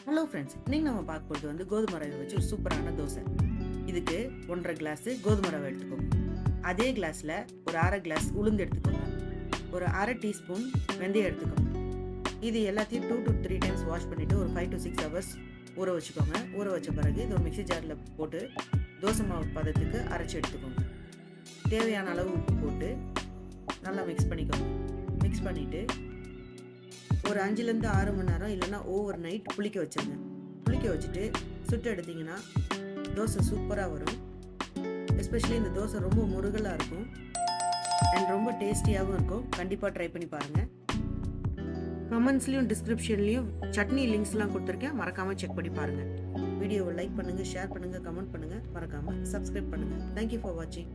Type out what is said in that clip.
Hello friends, இன்னைக்கு நம்ம பார்க்க போகிறது கோதுமை ரவை வச்சு ஒரு சூப்பரான தோசை. இதுக்கு 1.5 கிளாஸ் கோதுமை ரவை எடுத்துக்கோங்க. அதே கிளாஸில் ஒரு அரை கிளாஸ் உளுந்து எடுத்துக்கோங்க. ஒரு அரை டீஸ்பூன் வெந்தயம் எடுத்துக்கோங்க. இது எல்லாத்தையும் 2 to 3 டைம்ஸ் வாஷ் பண்ணிவிட்டு ஒரு 5 to 6 hours ஊற வச்சுக்கோங்க. ஊற வச்ச பிறகு இது ஒரு மிக்ஸி ஜாரில் போட்டு தோசை மாவு பதத்துக்கு அரைச்சி எடுத்துக்கோங்க. தேவையான அளவு உப்பு போட்டு நல்லா மிக்ஸ் பண்ணிக்கோங்க. மிக்ஸ் பண்ணிவிட்டு ஒரு 5லேருந்து 6 மணி நேரம் இல்லைன்னா ஓவர் நைட் புளிக்க வச்சுருங்க. புளிக்க வச்சுட்டு சுட்டு எடுத்திங்கன்னா தோசை சூப்பராக வரும். எஸ்பெஷலி இந்த தோசை ரொம்ப முருகலாக இருக்கும் அண்ட் ரொம்ப டேஸ்டியாகவும் இருக்கும். கண்டிப்பாக ட்ரை பண்ணி பாருங்கள். கமெண்ட்ஸ்லையும் டிஸ்கிரிப்ஷன்லேயும் சட்னி லிங்க்ஸ்லாம் கொடுத்துருக்கேன், மறக்காமல் செக் பண்ணி பாருங்கள். வீடியோவை லைக் பண்ணுங்கள், ஷேர் பண்ணுங்கள், கமெண்ட் பண்ணுங்கள், மறக்காமல் சப்ஸ்கிரைப் பண்ணுங்கள். தேங்க்யூ ஃபார் வாட்சிங்.